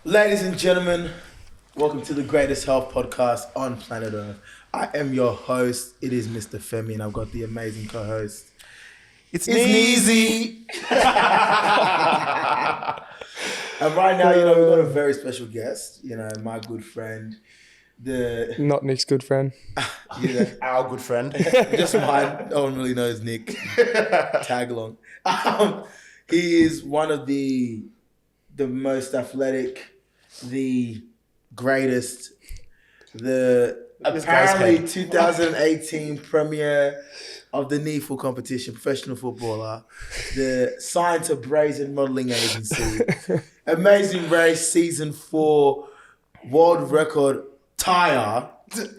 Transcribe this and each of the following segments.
Ladies and gentlemen, welcome to the greatest health podcast on planet Earth. I am your host. It is Mr. Femi, and I've got the amazing co-host. It's Neezy. And right now, we've got a very special guest. My good friend, Not Nick's good friend. Our good friend. Just mine. No one really knows Nick. Tag along. He is one of the most athletic, the greatest, the apparently 2018 premier of the Needful competition, professional footballer, the Science of Brazen Modelling Agency, Amazing Race Season 4, world record tire, loser.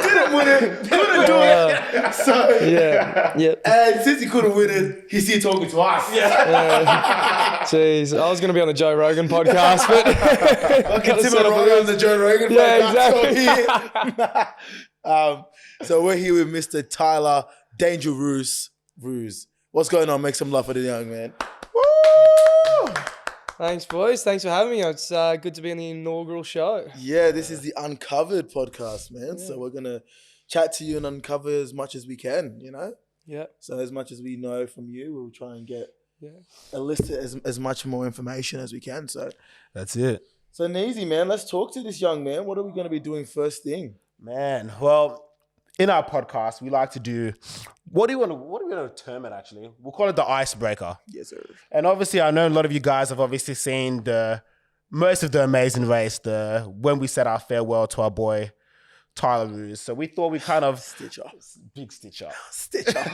Didn't win it, couldn't do it. So, Yeah. and since he couldn't win it, he's here talking to us. Jeez, I was going to be on the Joe Rogan podcast, but Fucking Tim and Ryan on the Joe Rogan podcast. Exactly. So we're here with Mr. Tyler Danger Roos. What's going on? Make some love for the young man. Woo! Thanks, boys. Thanks for having me. It's good to be on the inaugural show. Yeah, this is the Uncovered podcast, man. Yeah. So we're going to chat to you and uncover as much as we can, Yeah. So as much as we know from you, we'll try and get elicit as much more information as we can. So That's it. So Neezy, man, let's talk to this young man. What are we going to be doing first thing? Man, well, in our podcast, we like to do, what do we want to term it actually? We'll call it the icebreaker. Yes, sir. And obviously, I know a lot of you guys have obviously seen most of the Amazing Race, when we said our farewell to our boy, Tyler Roos. So we thought we kind of... Big stitch up.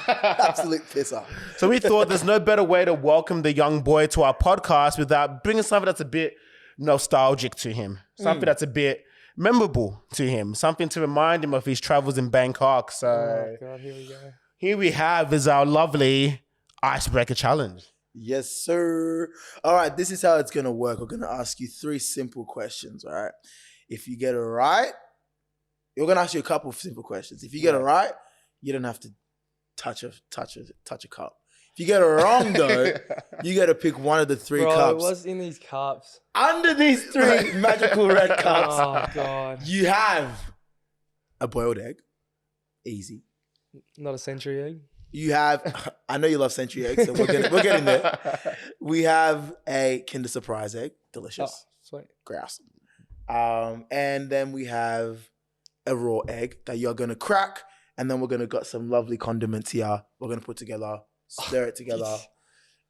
Absolute pisser. So we thought there's no better way to welcome the young boy to our podcast without bringing something that's a bit nostalgic to him. Something that's a bit memorable to him. Something to remind him of his travels in Bangkok. So Oh, God, here we go. here we have is our lovely icebreaker challenge. Yes, sir. All right, this is how it's going to work. We're going to ask you 3 simple questions, all right? If you get it right, we're going to ask you a couple of simple questions. If you get it right, you don't have to touch a cup. If you get it wrong, though, you got to pick one of the 3 cups. What's in these cups? Under these 3 magical red cups, Oh, God. you have a boiled egg. Easy. Not a century egg. You have, I know you love century eggs, so we're getting there. We have a Kinder Surprise egg. Delicious. Oh, sweet. Grouse. And then we have a raw egg that you're going to crack. And then we're going to got some lovely condiments here. We're going to put together, stir it together,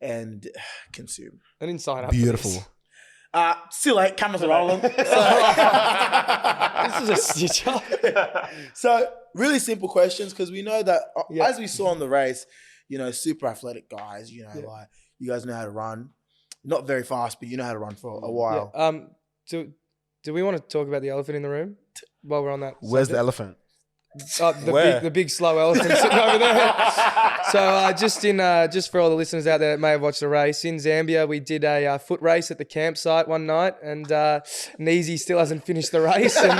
and consume. I didn't sign up Beautiful. for this. Still late, cameras are rolling. This is a stitch up. So really simple questions because we know that as we saw in the race, super athletic guys, like you guys know how to run. Not very fast, but you know how to run for a while. Yeah. Do we want to talk about the elephant in the room while we're on that? Where's the elephant? The big slow elephant sitting over there. So just for all the listeners out there that may have watched the race, in Zambia we did a foot race at the campsite one night, and Neezy still hasn't finished the race, and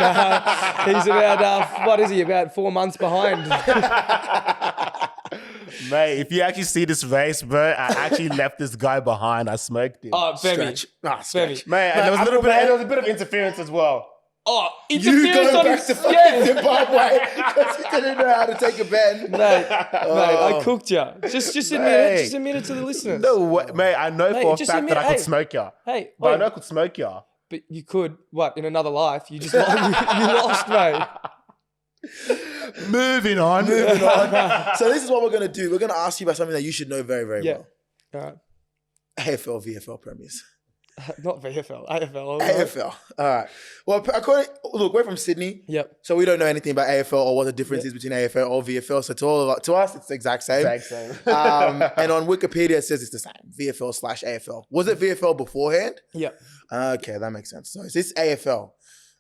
he's about 4 months behind. Mate, if you actually see this race, bro, I actually left this guy behind. I smoked him. Oh, Femi. Stretch. Mate, and there was a bit of interference as well. Oh, You interference going on back his to fucking Zimbabwe because you didn't know how to take a bend. Mate, I cooked you. Just admit it to the listeners. No way, mate, I know for a just fact that I admit- could smoke ya. Hey, But I wait, know I could smoke ya. but you could, in another life? You just you lost, mate. Moving on. So this is what we're going to do. We're going to ask you about something that you should know very, very well. All right. AFL, VFL premiers. Not VFL, AFL. AFL. All right. Well, look, we're from Sydney. Yep. So we don't know anything about AFL or what the difference is between AFL or VFL. So to us, it's the exact same. And on Wikipedia, it says it's the same. VFL/AFL. Was it VFL beforehand? Yep. Okay, that makes sense. So it's AFL.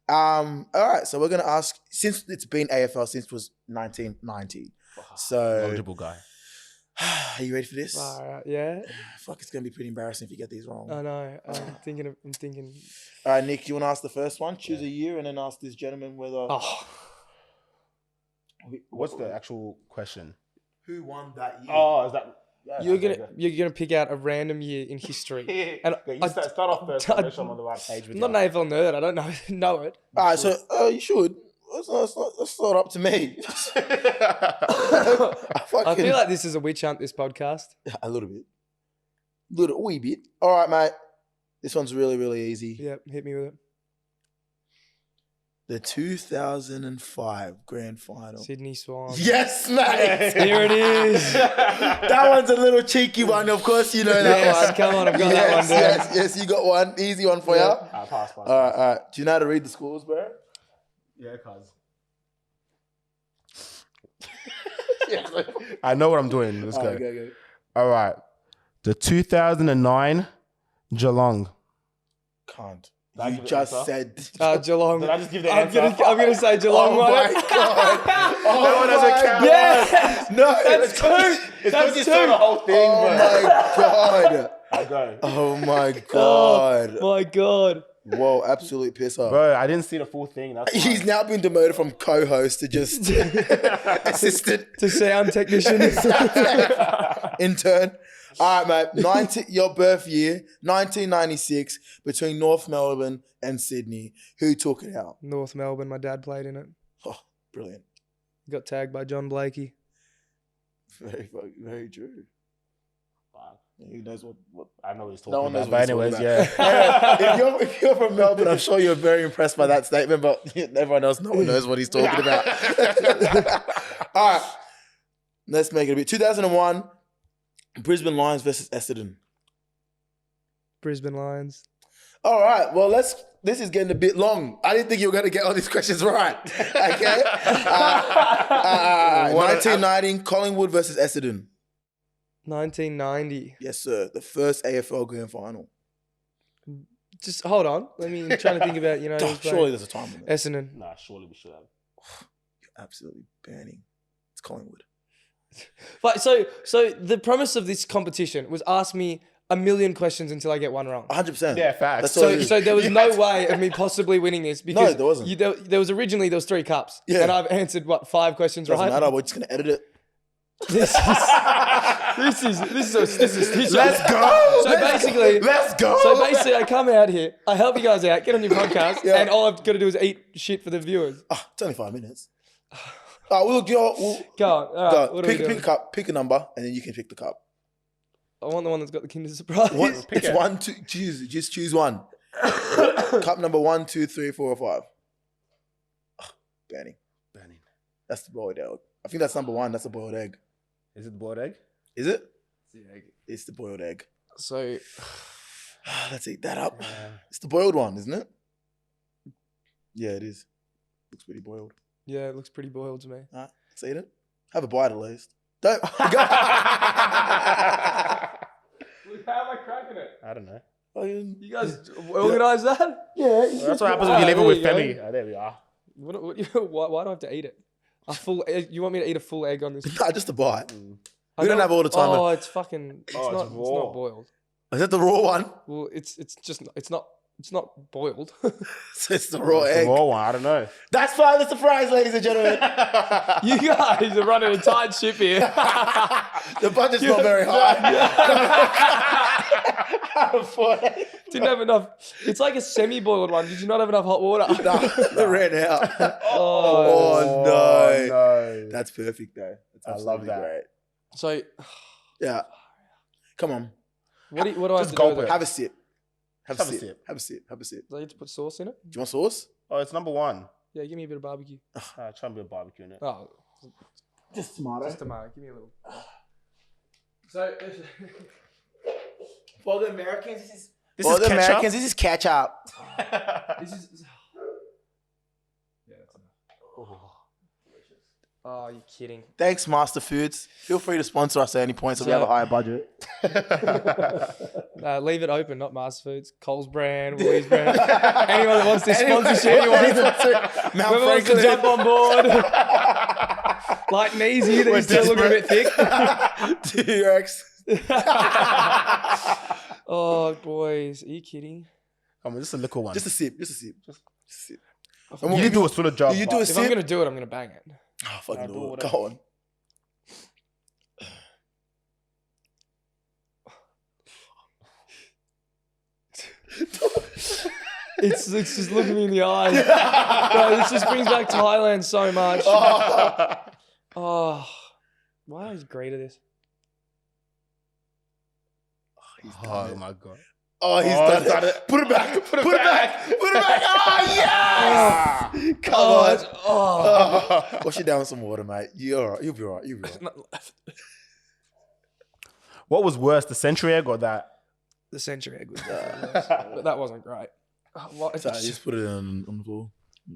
All right. So we're going to ask, since it's been AFL since it was 1990. So Knowledgeable guy. are you ready for this? Yeah. Fuck, it's going to be pretty embarrassing if you get these wrong. I know. I'm thinking. All right, Nick, you want to ask the first one? Choose a year and then ask this gentleman whether... Oh. What's the actual question? Who won that year? Oh, is that... You're gonna pick out a random year in history. And you start off first. Make sure I'm on the right page with I'm not an AFL nerd. I don't know it. All right, so you should. That's not up to me. I feel like this is a witch hunt. This podcast. A little bit, wee bit. All right, mate. This one's really, really easy. Yeah, hit me with it. The 2005 Grand Final. Sydney Swans. Yes, mate. Here it is. That one's a little cheeky one. Of course, you know that one. Come on, I've got that one down. Yes, you got one. Easy one for you. Pass. All right. Do you know how to read the scores, bro? Yeah, cuz. I know what I'm doing. Let's go. Go. All right. The 2009 Geelong. Can't. Did I You give it just an answer? said. Geelong. Did I just give the I'm answer? gonna say Geelong. Oh my mate. god! That one doesn't count. Yeah. No, That's two. It's That's because you saw the whole thing, Oh bro. my god! I go. Oh my god! My God. Whoa, absolute piss off. Bro, I didn't see the full thing. That's He's fine. now been demoted from co-host to just assistant To sound technician. intern. All right, mate. Your birth year, 1996, between North Melbourne and Sydney. Who took it out? North Melbourne. My dad played in it. Oh, brilliant. Got tagged by John Blakey. Very true. Who knows what I know what he's talking No one knows about. what But he's anyways, talking yeah. if you're from Melbourne, I'm sure you're very impressed by that statement, but everyone else, no one knows what he's talking about. All right, let's make it a bit. 2001, Brisbane Lions versus Essendon. Brisbane Lions. All right, well, this is getting a bit long. I didn't think you were going to get all these questions right. Okay. 1990, Collingwood versus Essendon. 1990. Yes, sir. The first AFL Grand Final. Just hold on. I'm trying to think about, Oh, who's surely playing. there's a time limit. Essendon. Nah, surely we should have. You're absolutely burning. It's Collingwood. But so the premise of this competition was ask me a million questions until I get one wrong. 100%. Yeah, facts. That's all it is. So there was no way of me possibly winning this because there wasn't. there was originally 3 cups. Yeah. And I've answered 5 questions Doesn't right. matter. We're just going to edit it. This is Let's go. So basically, Let's go. So basically, I come out here, I help you guys out, get on your podcast, Yeah. and all I've got to do is eat shit for the viewers. Oh, it's only 5 minutes. We'll Go on. All right, go. what Pick are we doing? a cup. Pick a number, and then you can pick the cup. I want the one that's got the Kinder Surprise. It's it. 1, 2. Just choose one. Cup number 1, 2, 3, 4, or 5. Oh, Benny. That's the boiled egg. I think that's number 1. That's the boiled egg. Is it the boiled egg? Is it? It's the boiled egg. So Let's eat that up. It's the boiled one, isn't it? Yeah, it is. Looks pretty boiled. yeah, it looks pretty boiled to me. All right, let's eat it. Have a bite at least. Don't. How am I cracking it? I don't know. You guys organise that? Yeah. That's what happens when you leave it with there Femi. you go. Oh, there we are. Why do I have to eat it? A full egg? You want me to eat a full egg on this? Nah, just a bite. I We don't have all the time. Oh, it's fucking. It's Oh, not. it's It's raw. not boiled. Is that the raw one? Well, it's just. It's not boiled. So it's the raw The egg. raw one, I don't know. That's fine. That's the prize, ladies and gentlemen. You guys are running a tight ship here. The budget's not very high. Didn't have enough. It's like a semi-boiled one. Did you not have enough hot water? No, they ran out. Oh, no. That's perfect, though. That's I love absolutely that. great. So, Yeah. Come on. what do I have Just to do gulp with it. it? Have a sip. Have a sip. Have a sip. Have a sip. Do I have to put sauce in it? Do you want sauce? Oh, it's number 1. Yeah, give me a bit of barbecue. Try and be a barbecue in it. Oh, Just tomato. just tomato. Give me a little. So, For the Americans, this is... This For is the ketchup? Americans, this is ketchup. this is. Yeah, that's enough. Oh, you're kidding. Thanks, Master Foods. Feel free to sponsor us at any point so we have a higher budget. Leave it open, not Master Foods. Coles brand, Woolies brand. Anyone that wants this sponsorship, Mount whoever wants to Franklin. jump on board. Light and easy, these still looking a bit thick. T-Rex. Oh, boys, are you kidding? Come on, just a little one. Just a sip. Just a sip. Just a sip. And you do a sort of job. You do a If sip. I'm gonna do it, I'm gonna bang it. Oh, fucking do do it. whatever. Go on. It's just looking me in the eyes. Bro, this just brings back Thailand so much. Oh, why is great at this? Oh my God. Oh, he's done it. Put it back. Put it back. Put it back. Oh, yes. Come on. Wash it down with some water, mate. You're all right. You'll be all right. You'll be all right. What was worse, the century egg or that? The century egg was but that wasn't great. Sorry, just put it on the floor.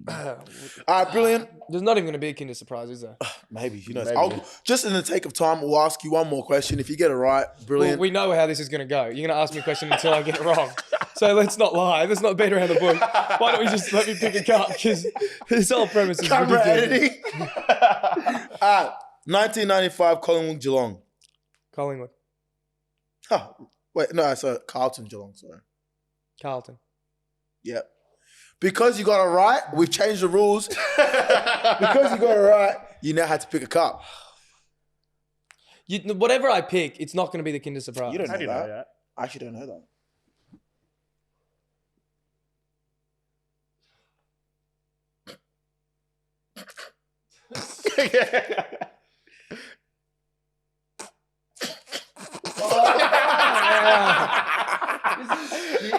All right, brilliant. There's not even going to be a Kinder Surprise, is there? Maybe, who knows? Just in the take of time, we'll ask you one more question. If you get it right, brilliant. Well, we know how this is going to go. You're going to ask me a question until I get it wrong. So let's not lie. Let's not beat around the bush. Why don't we just let me pick a cup? Because this whole premise is Camera ridiculous. editing. 1995, Collingwood, Geelong. Collingwood. Oh, wait, no, so Carlton, Geelong, sorry. Carlton. Yep. Because you got it right, we've changed the rules. Because you got it right, you now have to pick a cup. Whatever I pick, it's not going to be the Kinder Surprise. You don't How do you know that. that? I actually don't know that.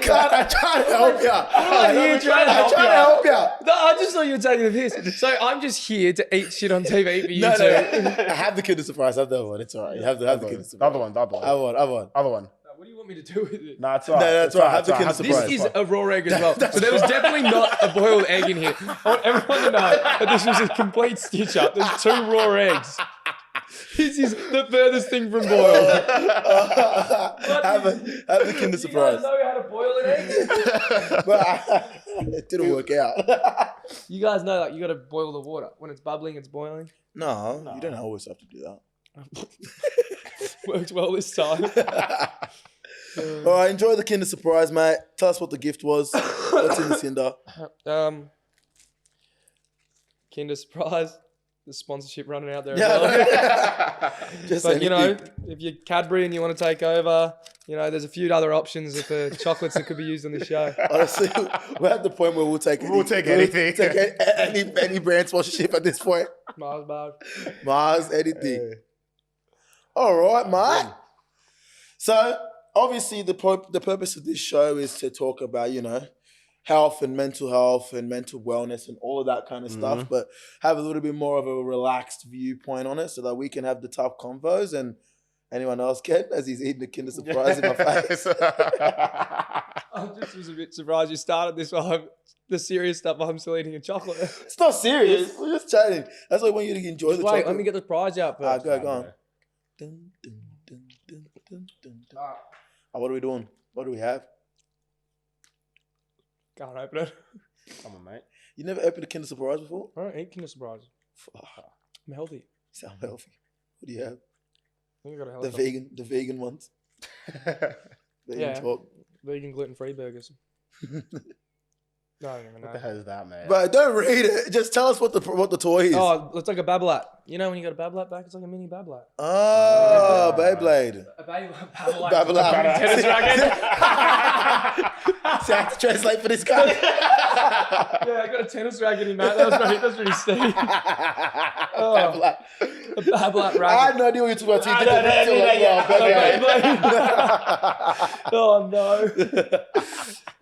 God, I'm trying to help you. I'm trying to help you. No, I just thought you were taking the piss. So I'm just here to eat shit on TV for you two. I have the Kinder Surprise. I have the other one. It's all right. You have the Kinder Surprise. The other one. Other one. What do you want me to do with it? Nah, it's all right. No, that's all right. Have the Kinder This Surprise. is a raw egg as well. So there was definitely not a boiled egg in here. I want everyone to know that this was a complete stitch up. There's 2 raw eggs. This is the furthest thing from boiled. Have the Kinder Surprise. You guys know how to boil an egg? But it didn't work out. You guys know that you got to boil the water. When it's bubbling, it's boiling. No, you don't always have to do that. Worked well this time. All right, enjoy the Kinder Surprise, mate. Tell us what the gift was. What's in the cinder? Kinder Surprise. The sponsorship running out there. Yeah, just but you know, anything. if you're Cadbury and you want to take over, you know, there's a few other options for chocolates that could be used on this show. Honestly, we're at the point where we'll take anything. Take any brand sponsorship at this point. Mars, anything. All right, mate. So obviously the purpose of this show is to talk about, you know, health and mental wellness and all of that kind of stuff, but have a little bit more of a relaxed viewpoint on it so that we can have the tough convos and anyone else can, as he's eating the Kinder Surprise in my face. I just was a bit surprised you started this while the serious stuff while I'm still eating a chocolate. It's not serious. We're just chatting. That's why I want you to enjoy the chocolate. Wait, let me get the prize out first. Go on. Dun, dun, dun, dun, dun, dun, dun. What are we doing? What do we have? Can't open it. Come on, mate. You never opened a Kinder Surprise before? I don't eat Kinder Surprise. I'm healthy. Sound healthy. What do you have? I think I got a The healthy. vegan ones. Vegan talk. Vegan gluten-free burgers. No, I don't even know. What the hell is that, mate? But don't read it. Just tell us what the toy is. Oh, it's like a Babolat. You know when you got a Babolat back, it's like a mini Babolat. Oh, Beyblade. A Babolat. Babolat. Tennis racket. See, I have to translate for this guy. Yeah, I got a tennis racket in that. That was pretty steep. Babolat. A Babolat racket. I had no idea what you're talking about. Oh no.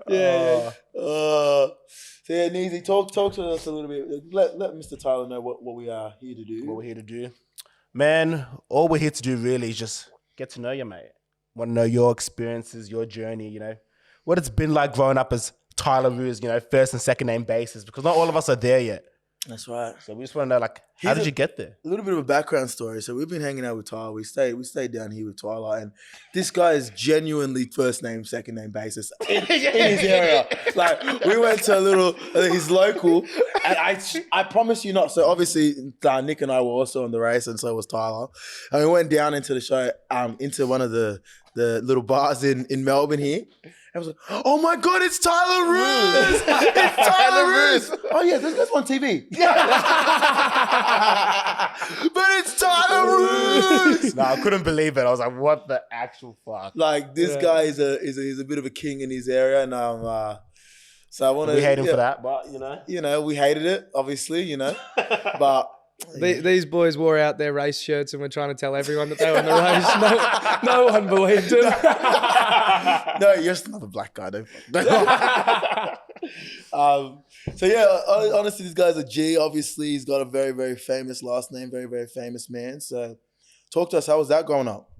Yeah. So yeah, Neezy, talk to us a little bit. Let Mr. Tyler know what we are here to do. What we're here to do. Man, all we're here to do really is just get to know you, mate. Want to know your experiences, your journey, you know. What it's been like growing up as Tyler Roos, you know, first and second name basis, because not all of us are there yet. That's right. So we just want to know, like, how did you get there? A little bit of a background story. So we've been hanging out with Tyler. We stayed down here with Tyler, and this guy is genuinely first name, second name basis in his area. Like we went to a little, he's local, and I promise you not. So obviously, Nick and I were also on the race, and so was Tyler. And we went down into the show, into one of the little bars in Melbourne here. I was like, oh my God, it's Tyler Roos! It's Tyler Roos! Oh yeah, that's on TV. But it's Tyler Roos! No, I couldn't believe it. I was like, what the actual fuck? Like this guy is a bit of a king in his area, and So I want to. We hate him for that, but you know. You know, we hated it, obviously. You know, but. These boys wore out their race shirts and were trying to tell everyone that they were in the race. No one believed them. No, you're just another black guy. Don't. So yeah, honestly, this guy's a G. Obviously, he's got a very, very famous last name. Very, very famous man. So, talk to us. How was that growing up?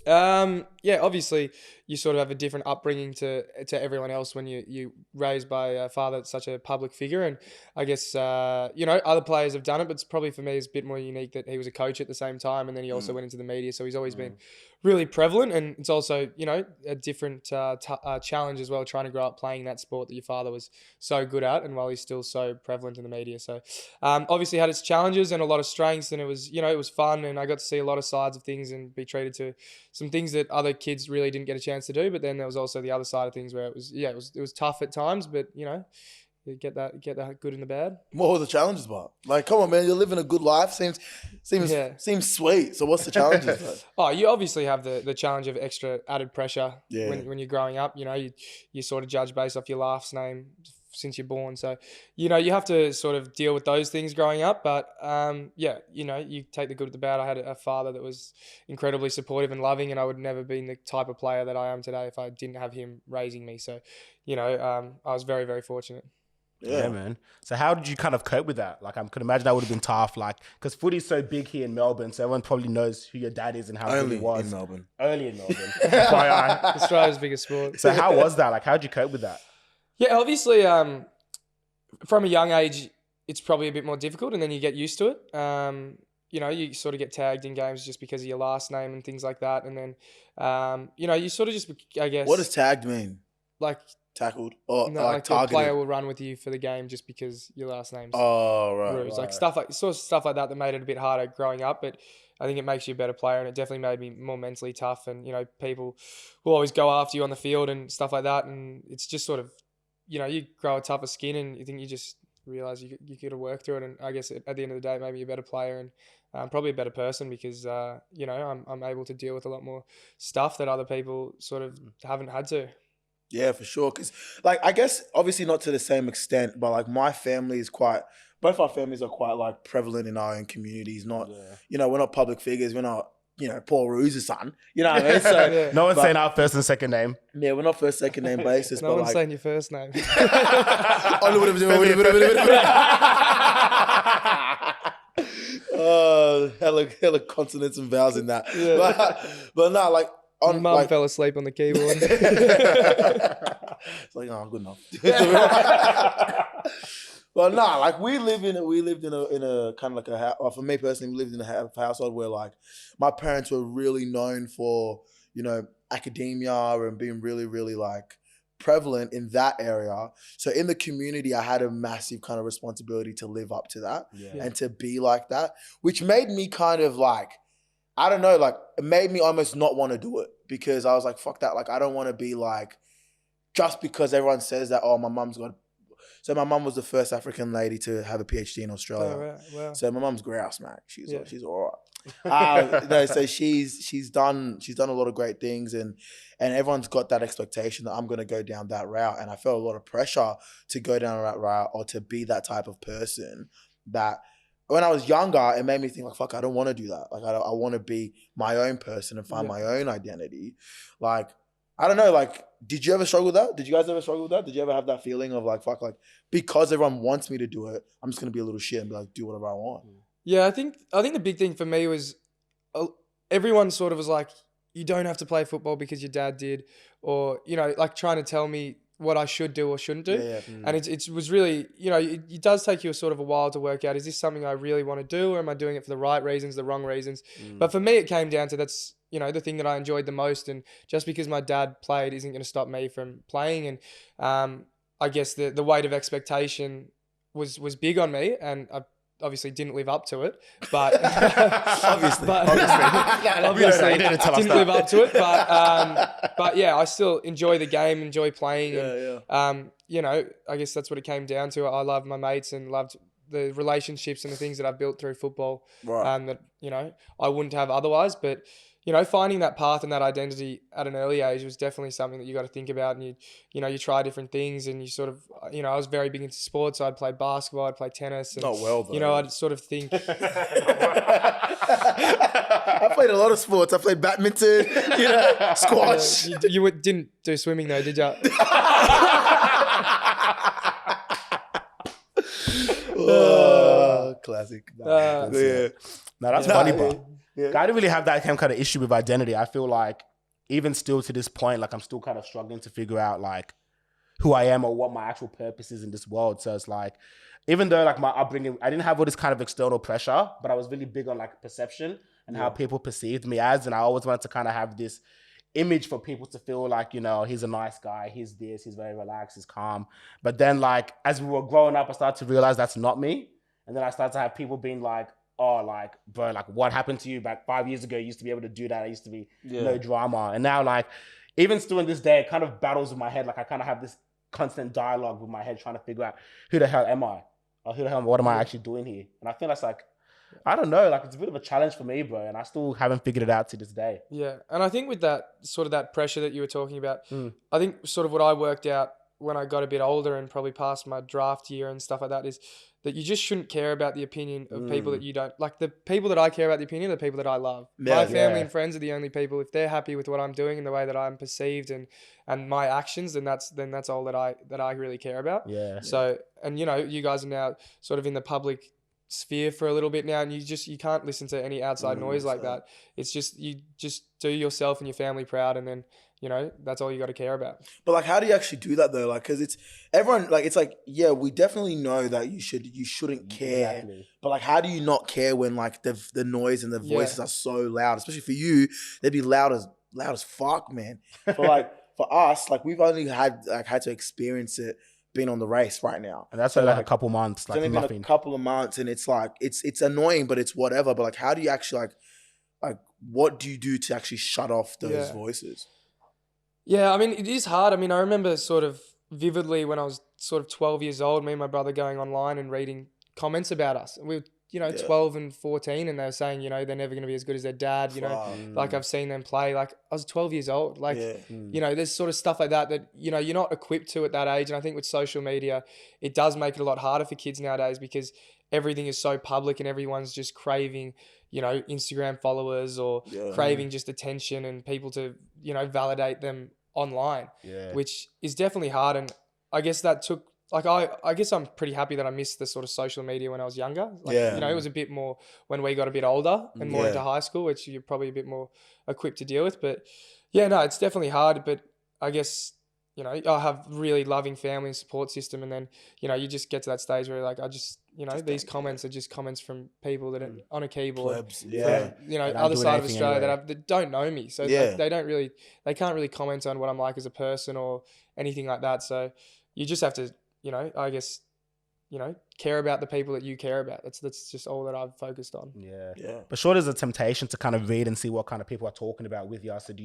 Yeah, obviously you sort of have a different upbringing to everyone else when you raised by a father that's such a public figure. And I guess, other players have done it, but it's probably for me it's a bit more unique that he was a coach at the same time. And then he also went into the media. So he's always been really prevalent. And it's also, a different challenge as well, trying to grow up playing that sport that your father was so good at. And while he's still so prevalent in the media. So obviously had its challenges and a lot of strengths, and it was, it was fun. And I got to see a lot of sides of things and be treated to some things that other kids really didn't get a chance to do. But then there was also the other side of things where it was tough at times, but you get that good and the bad. What were the challenges, Bob? Like, come on, man, you're living a good life. Seems sweet. So what's the challenges? Though? Oh, you obviously have the challenge of extra added pressure when you're growing up. You sort of judge based off your last name since you're born. So, you have to sort of deal with those things growing up. But, you take the good with the bad. I had a father that was incredibly supportive and loving, and I would never been the type of player that I am today if I didn't have him raising me. So, I was very, very fortunate. Yeah, man. So how did you kind of cope with that? Like, I could imagine that would have been tough. Like, because footy's so big here in Melbourne, so everyone probably knows who your dad is and how good he was. Only in Melbourne. Australia's biggest sport. So how was that? Like, how did you cope with that? Yeah, obviously, from a young age, it's probably a bit more difficult, and then you get used to it. You sort of get tagged in games just because of your last name and things like that, and then, you sort of just, I guess. What does tagged mean? Like tackled or no, like targeted? A player will run with you for the game just because your last name's Roos. Like stuff like that made it a bit harder growing up, but I think it makes you a better player, and it definitely made me more mentally tough. And people will always go after you on the field and stuff like that, and it's just sort of. You grow a tougher skin, and you think you just realize you got to work through it. And I guess at the end of the day, maybe you're a better player and probably a better person because, I'm able to deal with a lot more stuff that other people sort of haven't had to. Yeah, for sure. Because, I guess, obviously not to the same extent, but, my family is both our families are quite, prevalent in our own communities. Not, we're not public figures. We're not, Paul Roos' son. You know what I mean? So, no one's saying our first and second name. Yeah, we're not first, second name basis. No one's saying your first name. Hella consonants and vowels in that. Yeah. But no, your mum fell asleep on the keyboard. It's good enough. Well, we lived in a kind of like a house. Well, for me personally, we lived in a household where my parents were really known for academia and being really, really prevalent in that area. So in the community, I had a massive kind of responsibility to live up to that and to be like that, which made me kind of I don't know, it made me almost not want to do it because I was like, fuck that. I don't want to be just because everyone says that, oh, my mum's got. So my mum was the first African lady to have a PhD in Australia. Oh, right. Wow. So my mum's grouse, man. She's all right. So she's done a lot of great things, and everyone's got that expectation that I'm going to go down that route. And I felt a lot of pressure to go down that route or to be that type of person that when I was younger, it made me think fuck, I don't want to do that. I want to be my own person and find my own identity. I don't know, did you ever struggle with that? Did you guys ever struggle with that? Did you ever have that feeling of fuck, because everyone wants me to do it, I'm just going to be a little shit and be do whatever I want? Yeah, I think the big thing for me was everyone sort of was you don't have to play football because your dad did, or, trying to tell me what I should do or shouldn't do. Yeah. And it was really, it does take you a sort of a while to work out, is this something I really want to do, or am I doing it for the right reasons, the wrong reasons? But for me, it came down to that's, the thing that I enjoyed the most. And just because my dad played isn't going to stop me from playing. And I guess the weight of expectation was big on me, and I obviously didn't live up to it, but obviously didn't live up to it, but yeah, I still enjoy the game, enjoy playing. I guess that's what it came down to. I love my mates and loved the relationships and the things that I've built through football, that I wouldn't have otherwise. But finding that path and that identity at an early age was definitely something that you got to think about. And you try different things, and you sort of, I was very big into sports. So I'd play basketball, I'd play tennis. And, Not well, though. I'd sort of think. I played a lot of sports. I played badminton, squash. You didn't do swimming though, did you? Classic. No, that's funny, bro. Yeah. I didn't really have that kind of issue with identity. I feel like even still to this point, like I'm still kind of struggling to figure out like who I am or what my actual purpose is in this world. So it's like, even though like my upbringing, I didn't have all this kind of external pressure, but I was really big on like perception and how people perceived me as. And I always wanted to kind of have this image for people to feel like, he's a nice guy, he's this, he's very relaxed, he's calm. But then like, as we were growing up, I started to realize that's not me. And then I started to have people being like, oh, like, bro, like what happened to you back 5 years ago? You used to be able to do that. I used to be no drama. And now like, even still in this day, it kind of battles in my head. Like I kind of have this constant dialogue with my head trying to figure out who the hell am I? Or what am I actually doing here? And I feel that's like, I don't know, like it's a bit of a challenge for me, bro. And I still haven't figured it out to this day. Yeah. And I think with that sort of that pressure that you were talking about, I think sort of what I worked out when I got a bit older and probably past my draft year and stuff like that is that you just shouldn't care about the opinion of people that you don't like. The people that I care about the opinion are the people that I love. My family and friends are the only people. If they're happy with what I'm doing and the way that I'm perceived and my actions, then that's all that I really care about. Yeah. So, and you guys are now sort of in the public sphere for a little bit now, and you can't listen to any outside noise like that. It's just, you just do yourself and your family proud, and then that's all you got to care about. But like, how do you actually do that though? Like, because it's everyone, like, it's like, yeah, we definitely know that you shouldn't care. Exactly. But like, how do you not care when like the noise and the voices are so loud? Especially for you, they'd be loud as fuck, man. For like for us, like we've only had to experience it being on the race right now, and that's like a couple months, like it's only been a couple of months, and it's like it's annoying, but it's whatever. But like, how do you actually like what do you do to actually shut off those voices? Yeah, I mean, it is hard. I mean, I remember sort of vividly when I was sort of 12 years old, me and my brother going online and reading comments about us. We were, 12 and 14, and they were saying, they're never going to be as good as their dad, like I've seen them play. Like I was 12 years old. Like, there's sort of stuff like that, you're not equipped to at that age. And I think with social media, it does make it a lot harder for kids nowadays because everything is so public and everyone's just craving, Instagram followers or craving just attention and people to, validate them online, which is definitely hard. And I guess that took, like, I guess I'm pretty happy that I missed the sort of social media when I was younger. Like, it was a bit more when we got a bit older and more into high school, which you're probably a bit more equipped to deal with. But yeah, no, it's definitely hard. But I guess, I have really loving family and support system. And then, you just get to that stage where like, I just these comments are just comments from people that are on a keyboard, Plebs, from, other side of Australia that don't know me. So like, they can't really comment on what I'm like as a person or anything like that. So you just have to, I guess, care about the people that you care about. That's just all that I've focused on. Yeah. But sure, there's a temptation to kind of read and see what kind of people are talking about with you. So do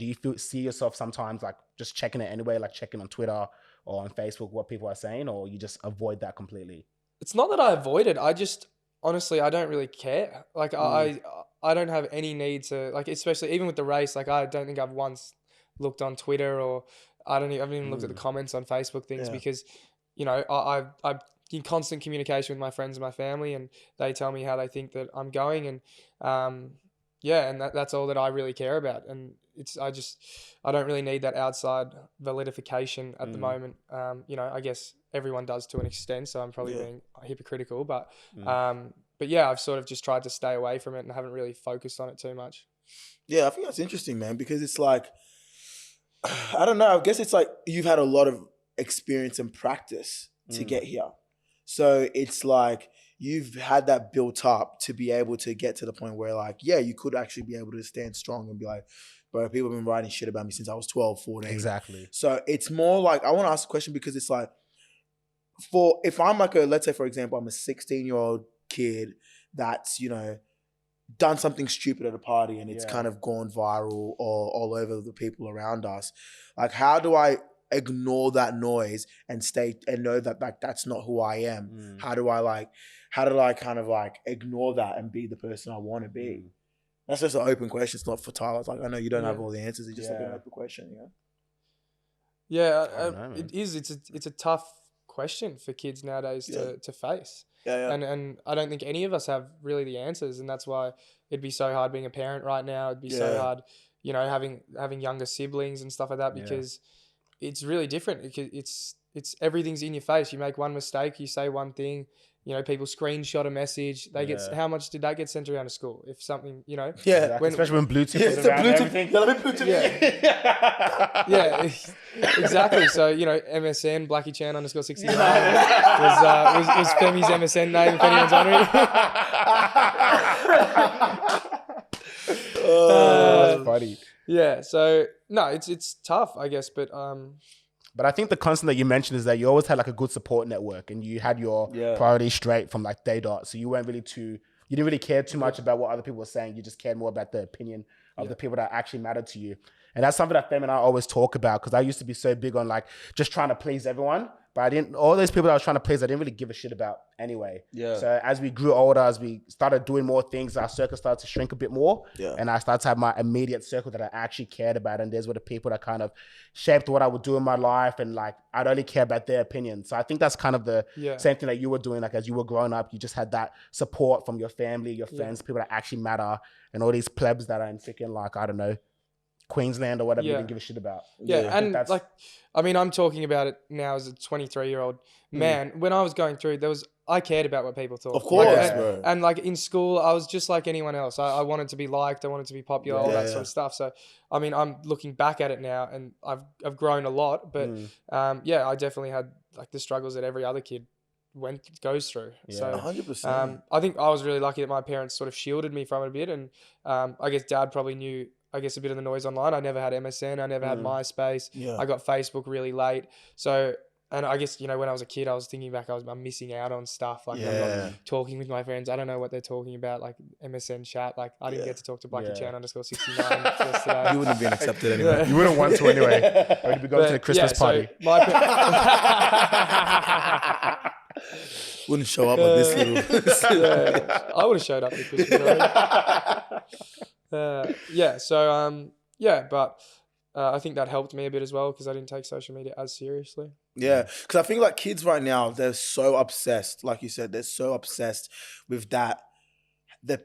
you see yourself sometimes like just checking it anyway, like checking on Twitter or on Facebook what people are saying, or you just avoid that completely? It's not that I avoid it. I just, honestly, I don't really care. Like I don't have any need to, like, especially even with the race, like I don't think I've once looked on Twitter or I haven't even looked at the comments on Facebook things because, I'm in constant communication with my friends and my family, and they tell me how they think that I'm going, and and that's all that I really care about. And I don't really need that outside validification at the moment. I guess everyone does to an extent, so I'm probably being hypocritical, but yeah, I've sort of just tried to stay away from it and haven't really focused on it too much. Yeah, I think that's interesting, man, because it's like, I don't know, I guess it's like you've had a lot of experience and practice to get here. So it's like you've had that built up to be able to get to the point where like, you could actually be able to stand strong and be like, bro, people have been writing shit about me since I was 12, 14. Exactly. So it's more like, I want to ask a question because it's like, if I'm like let's say for example, I'm a 16-year-old kid that's, done something stupid at a party and it's kind of gone viral or all over the people around us. Like, how do I ignore that noise and know that like that's not who I am? How do I kind of like ignore that and be the person I want to be? That's just an open question. It's not for Tyler. It's like, I know you don't have all the answers. It's just like an Yeah. open question, you know? Yeah, don't know, man. it is. It's a tough question for kids nowadays to face. Yeah. And I don't think any of us have really the answers, and that's why it'd be so hard being a parent right now. It'd be so hard, you know, having younger siblings and stuff like that, because it's really different. It's everything's in your face. You make one mistake, you say one thing, you know, people screenshot a message. They get, how much did that get sent around to school? If something, you know, Especially when Bluetooth was it's a around Bluetooth. everything. Yeah, exactly. So, you know, MSN, Blackie Chan _69 was Femi's MSN name, if anyone's wondering. That's funny. Yeah, so no, it's tough, I guess, but I think the constant that you mentioned is that you always had like a good support network, and you had your priorities straight from like day dot. So you weren't really you didn't really care too much about what other people were saying. You just cared more about the opinion of the people that actually mattered to you. And that's something that Fem and I always talk about, because I used to be so big on like just trying to please everyone. But all those people that I was trying to please, I didn't really give a shit about anyway. Yeah. So as we grew older, as we started doing more things, our circle started to shrink a bit more. Yeah. And I started to have my immediate circle that I actually cared about. And those were the people that kind of shaped what I would do in my life. And like, I'd only care about their opinion. So I think that's kind of the same thing that you were doing. Like as you were growing up, you just had that support from your family, your friends, people that actually matter. And all these plebs that are in freaking like, I don't know, Queensland or whatever, you didn't give a shit about. Yeah, and like, I mean, I'm talking about it now as a 23-year-old man. When I was going through, I cared about what people thought. Of course, like, bro. And like in school, I was just like anyone else. I wanted to be liked. I wanted to be popular, all that sort of stuff. So, I mean, I'm looking back at it now, and I've grown a lot. But I definitely had like the struggles that every other kid goes through. Yeah. So 100%. I think I was really lucky that my parents sort of shielded me from it a bit, and I guess Dad probably knew, I guess, a bit of the noise online. I never had MSN. I never had MySpace. Yeah. I got Facebook really late. So, and I guess, you know, when I was a kid, I was thinking back, I'm missing out on stuff. Like, I'm not talking with my friends. I don't know what they're talking about, like MSN chat. Like, I didn't get to talk to Blackie Chan _69 yesterday. You wouldn't have been accepted anyway. You wouldn't want to anyway. Or you'd be going to the Christmas party. So wouldn't show up at this little... I would have showed up at the Christmas party. But I think that helped me a bit as well, because I didn't take social media as seriously. Yeah, because I think like kids right now, they're so obsessed, like you said, they're so obsessed with that, their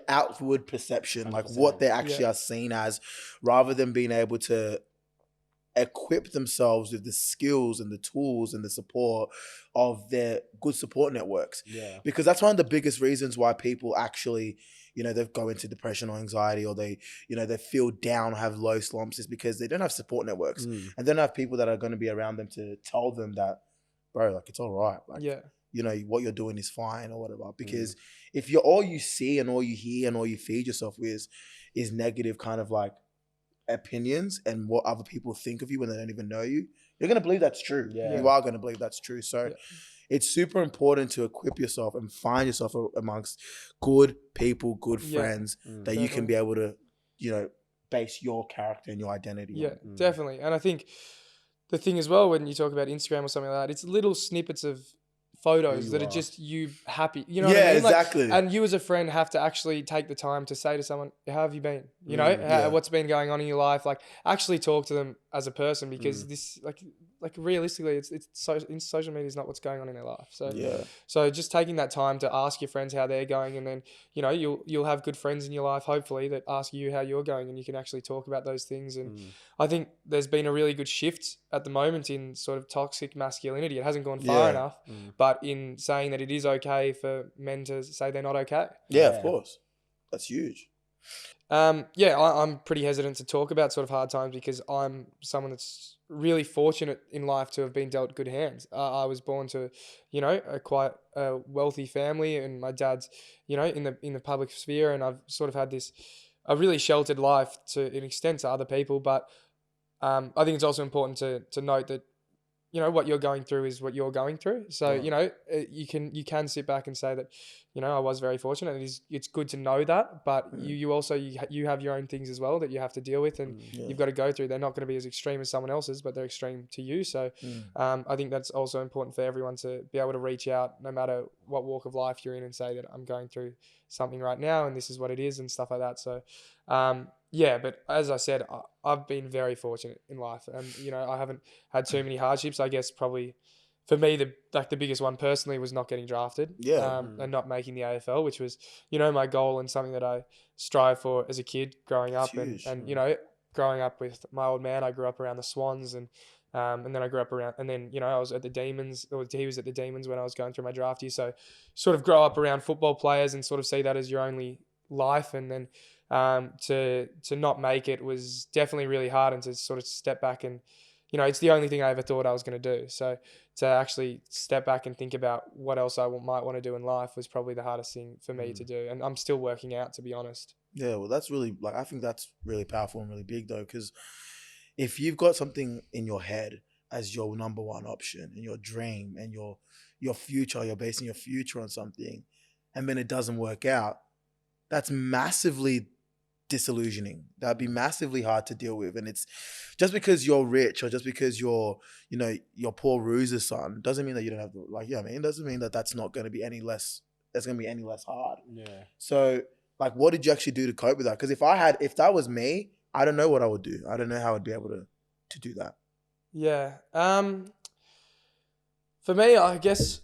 outward perception, 100%. Like what they actually are seen as, rather than being able to equip themselves with the skills and the tools and the support of their good support networks. Yeah. Because that's one of the biggest reasons why people actually, you know, they go into depression or anxiety, or they, you know, they feel down, have low slumps, is because they don't have support networks and they don't have people that are going to be around them to tell them that, bro, like it's all right. Like, you know, what you're doing is fine or whatever. Because if you're all you see and all you hear and all you feed yourself with is negative kind of like opinions and what other people think of you when they don't even know you, you're going to believe that's true. Yeah. You are going to believe that's true. So it's super important to equip yourself and find yourself amongst good people, good friends that you can be able to, you know, base your character and your identity on. Definitely. And I think the thing as well, when you talk about Instagram or something like that, it's little snippets of photos that are just you happy, you know what I mean? Exactly. Like, and you as a friend have to actually take the time to say to someone, how have you been? You know, what's been going on in your life? Like, actually talk to them as a person, because this, like realistically, it's social media is not what's going on in their life. So so just taking that time to ask your friends how they're going, and then, you know, you'll have good friends in your life, hopefully, that ask you how you're going, and you can actually talk about those things. And I think there's been a really good shift at the moment in sort of toxic masculinity. It hasn't gone far enough, but in saying that it is okay for men to say they're not okay. Yeah, of course. That's huge. I'm pretty hesitant to talk about sort of hard times, because I'm someone that's really fortunate in life to have been dealt good hands. I was born to, you know, a quite wealthy family, and my dad's, you know, in the public sphere, and I've sort of had a really sheltered life to an extent to other people. But I think it's also important to note that what you're going through is what you're going through. So, you can sit back and say that, I was very fortunate. It's good to know that, but you also, you have your own things as well that you have to deal with, and you've got to go through. They're not going to be as extreme as someone else's, but they're extreme to you. So, I think that's also important for everyone to be able to reach out no matter what walk of life you're in and say that I'm going through something right now and this is what it is and stuff like that. So, but as I said, I've been very fortunate in life, and I haven't had too many hardships. I guess probably for me, the biggest one personally was not getting drafted, and not making the AFL, which was my goal and something that I strive for as a kid growing up, and growing up with my old man. I grew up around the Swans, and then I grew up around, and then I was at the Demons, or he was at the Demons when I was going through my draft year. So sort of grow up around football players and sort of see that as your only life, and then to not make it was definitely really hard, and to sort of step back and it's the only thing I ever thought I was going to do. So to actually step back and think about what else I might want to do in life was probably the hardest thing for me to do, and I'm still working out, to be honest. Yeah, well, that's really, I think that's really powerful and really big though, because if you've got something in your head as your number one option and your dream and your future, you're basing your future on something, and then it doesn't work out, that's massively disillusioning. That'd be massively hard to deal with. And it's just because you're rich or just because you're Paul Roos' son doesn't mean that you don't have to, doesn't mean that that's not going to be any less hard. Yeah. So what did you actually do to cope with that? Because if that was me, I don't know what I would do. I don't know how I'd be able to do that. Yeah. For me, I guess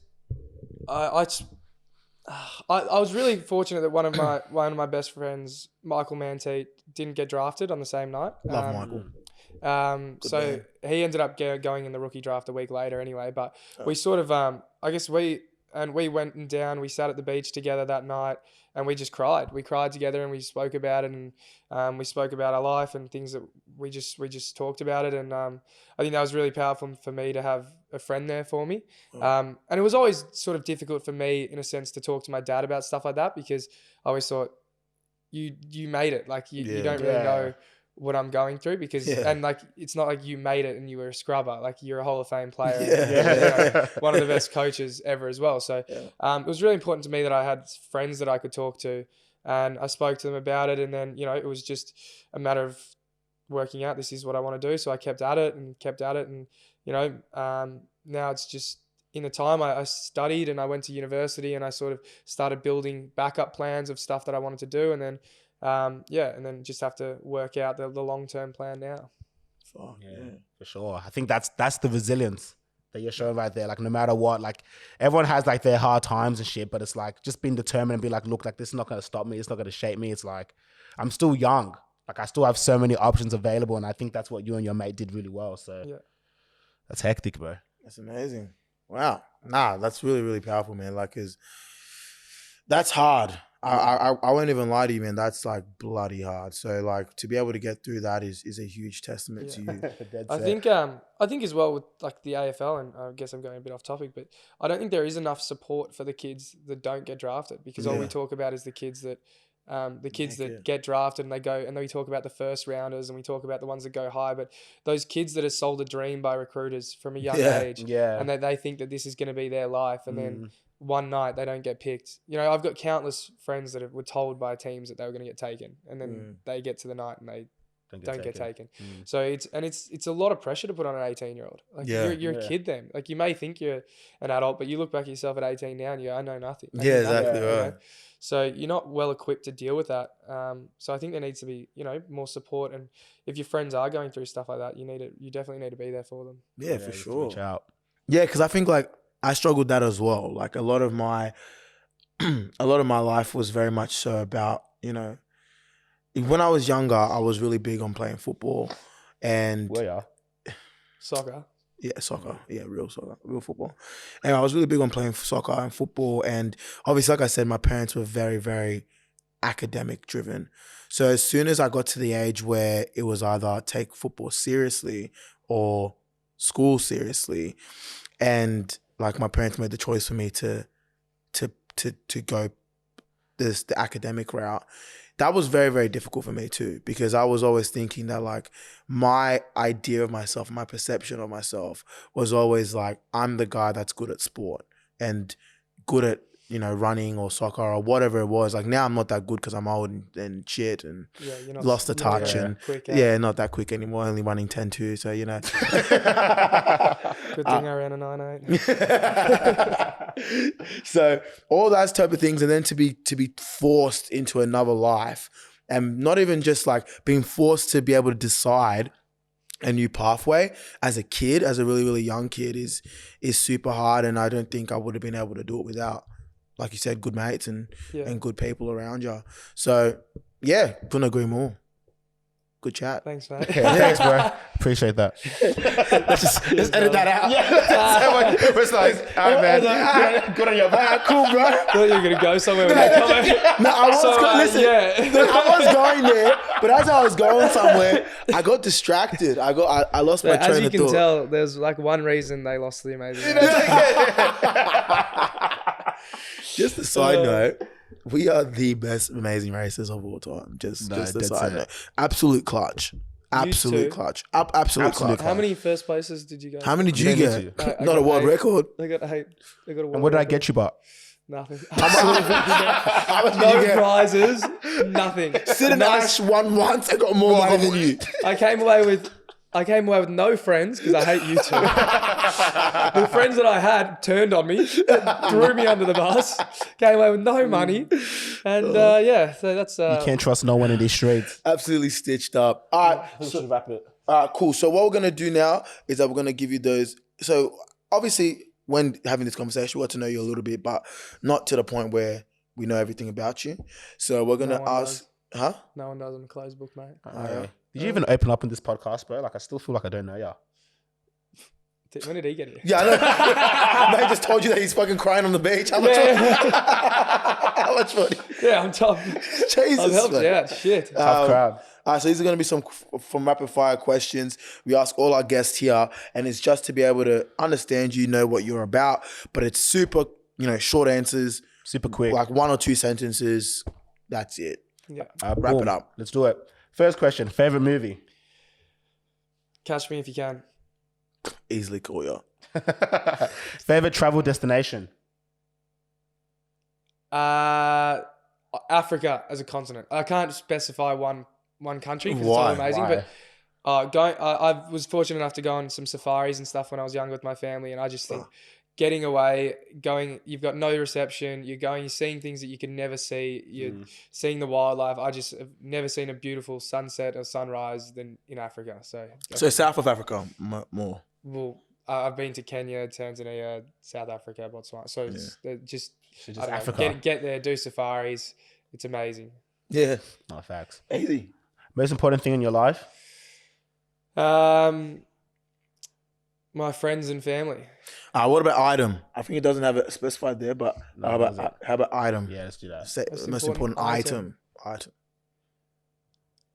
I was really fortunate that one of my best friends, Michael Manteet, didn't get drafted on the same night. Love Michael. So man. He ended up going in the rookie draft a week later anyway. But we sort of, I guess we went down, we sat at the beach together that night, and we just cried. We cried together, and we spoke about it, and we spoke about our life and things that we just talked about it. And I think that was really powerful for me to have a friend there for me. And it was always sort of difficult for me, in a sense, to talk to my dad about stuff like that, because I always thought, you made it. You don't really know what I'm going through, because and it's not like you made it and you were a scrubber. You're a Hall of Fame player, and, one of the best coaches ever as well. So it was really important to me that I had friends that I could talk to, and I spoke to them about it. And then it was just a matter of working out, this is what I want to do. So I kept at it, and now it's just, in the time I studied and I went to university, and I sort of started building backup plans of stuff that I wanted to do, and then and then just have to work out the long-term plan now. For sure. I think that's the resilience that you're showing right there. No matter what, everyone has their hard times and shit, but it's just being determined and be look, this is not going to stop me. It's not going to shape me. It's I'm still young. I still have so many options available, and I think that's what you and your mate did really well. So that's hectic, bro. That's amazing. Wow. Nah, that's really, really powerful, man. Cause that's hard. I won't even lie to you, man. That's bloody hard. So to be able to get through that is a huge testament to you. I think as well with the AFL, and I guess I'm going a bit off topic, but I don't think there is enough support for the kids that don't get drafted, because all we talk about is the kids that get drafted, and they go, and then we talk about the first rounders, and we talk about the ones that go high, but those kids that are sold a dream by recruiters from a young age, and they think that this is going to be their life, and then one night they don't get picked. I've got countless friends that were told by teams that they were going to get taken, and then they get to the night and they don't get taken. So it's a lot of pressure to put on an 18-year-old. You're a kid then. You may think you're an adult, but you look back at yourself at 18 now and I know nothing. Exactly right. So you're not well equipped to deal with that. So I think there needs to be, more support. And if your friends are going through stuff like that, you definitely need to be there for them. Yeah, for sure. Yeah, because I think I struggled that as well. A lot of my life was very much so about, when I was younger, I was really big on playing football and soccer. Yeah, soccer. Yeah, real soccer, real football. And I was really big on playing soccer and football. And obviously, like I said, my parents were very, very academic driven. So as soon as I got to the age where it was either take football seriously or school seriously, and my parents made the choice for me to go the academic route, that was very, very difficult for me too, because I was always thinking that like my idea of myself, my perception of myself was always like, I'm the guy that's good at sport and good at, you know, running or soccer or whatever it was. Like now I'm not that good because I'm old and shit and you're not, lost the touch and quick, not that quick anymore, only running 10.2, so you know. Good thing I ran a 9.8. So all those type of things, and then to be forced into another life, and not even just like being forced to be able to decide a new pathway as a kid, as a really, really young kid, is super hard, and I don't think I would have been able to do it without, like you said, good mates and good people around you. So yeah, couldn't agree more. Good chat. Thanks, mate. Yeah, thanks, bro. Appreciate that. let's edit that out. Yeah. It's like, all right, man. Good on your back. Cool, bro. I thought you were going to go somewhere with that comment. No, I was I was going there, but as I was going somewhere, I got distracted. I lost my train of thought. As you can tell, there's like one reason they lost the amazing. Just a side note, we are the best amazing racers of all time. Just a side note. Absolute clutch. Absolute clutch. Absolute clutch. How many first places did you go? How many did you get? Not a world record. I got 8. I got a world And what did I record. get you, but? Nothing. How much did you No get? prizes. Nothing. Sid and Ash won once. I got more money than you. I came away with no friends because I hate you two. The friends that I had turned on me, threw me under the bus, came away with no money. And so that's... You can't trust no one in these streets. Absolutely stitched up. All right. We should wrap it. Cool. So what we're going to do now is that we're going to give you those. So obviously when having this conversation, we got to know you a little bit, but not to the point where we know everything about you. So we're going to ask... Huh? No one does. I'm a closed book, mate. Did you even open up in this podcast, bro? Like, I still feel like I don't know ya. When did he get here? Yeah, I know. Mate just told you that he's fucking crying on the beach. How much? How much money? Yeah, I'm tough. Jesus. I've helped man. you out. Shit. Tough crowd. So these are going to be some from rapid fire questions. We ask all our guests here, and it's just to be able to understand you, know what you're about. But it's super, short answers, Super quick. like 1 or 2 sentences. That's it. Yeah. Wrap it up. Let's do it. First question. Favorite movie? Catch Me If You Can. Easily call you. Favorite travel destination? Africa as a continent. I can't specify one country because it's Why? all amazing. Why? But I was fortunate enough to go on some safaris and stuff when I was younger with my family, and I just think getting away, you've got no reception, you're seeing things that you can never see, you're seeing the wildlife. I just have never seen a beautiful sunset or sunrise than in Africa. So South of Africa more. well, I've been to Kenya, Tanzania, South Africa, Botswana. So it's just I don't know, Africa. get there, do safaris. It's amazing. Yeah. No, facts. Easy. Most important thing in your life? My friends and family. What about item? I think it doesn't have it specified there, but how about item? Yeah, let's do that. Most important item. I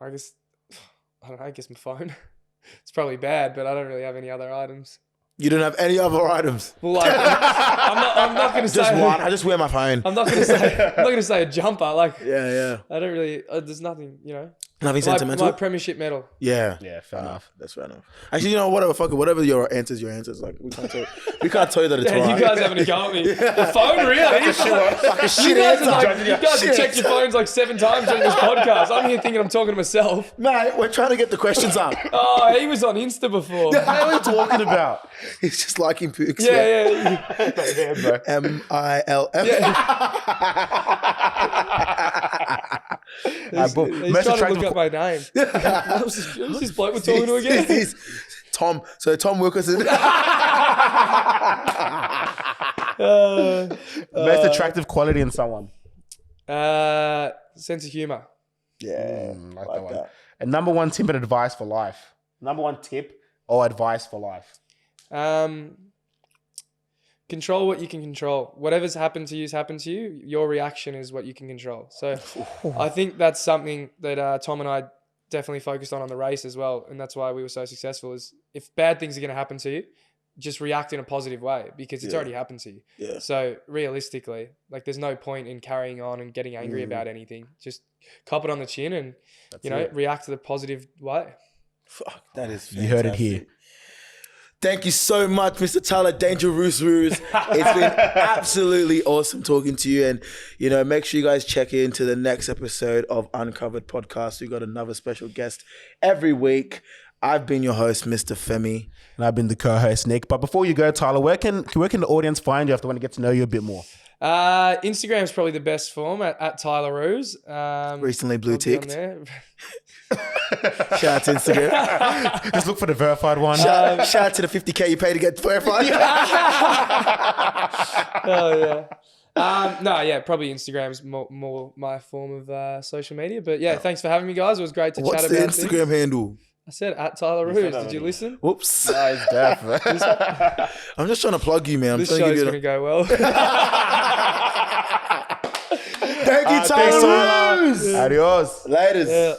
guess I guess my phone. It's probably bad, but I don't really have any other items. You don't have any other items? Well, like, I'm not going to say Just one. I just wear my phone. I'm not going to say a jumper. Like, Yeah. I don't really. There's nothing, Nothing sentimental? My premiership medal. Yeah. Yeah, fair enough. That's fair enough. Actually, whatever. Fuck it. Whatever your answer's. Like, we can't tell you that it's Yeah, right. you guys having a go at me. The phone, really? Fucking shit You guys answer. have checked your phones like 7 times during this podcast. I'm here thinking I'm talking to myself. Mate, we're trying to get the questions up. Oh, he was on Insta before. What are we talking about? He's just liking pics. Yeah. MILF. He's trying to look up my name. Who's this bloke we're talking to again? He's Tom. So Tom Wilkerson. Most attractive quality in someone? Sense of humor. Yeah, like that one. And number 1 tip and advice for life? Number 1 tip or advice for life? Control what you can control. Whatever's happened to you has happened to you. Your reaction is what you can control. So I think that's something that Tom and I definitely focused on the race as well. And that's why we were so successful is if bad things are going to happen to you, just react in a positive way because it's already happened to you. Yeah. So realistically, like there's no point in carrying on and getting angry about anything. Just cop it on the chin and, react to the positive way. Fuck, that is fantastic. You heard it here. Thank you so much, Mr. Tyler Roos. It's been absolutely awesome talking to you. And, make sure you guys check into the next episode of Uncovered Podcast. We've got another special guest every week. I've been your host, Mr. Femi. And I've been the co-host, Nick. But before you go, Tyler, where can the audience find you if they want to get to know you a bit more? Instagram is probably the best form at Tyler Roos. Recently blue ticked. Shout out to Instagram. Just look for the verified one. Shout out to the 50K you pay to get verified. Oh yeah. Probably Instagram's more my form of social media. But thanks for having me, guys. It was great to chat about What's the Instagram handle? I said at Tyler Roos. Did you listen? Whoops. Nice, definitely. I'm just trying to plug you, man. This show's going to go well. Thank you, Tyler Roos. Adios. Laters. Yeah.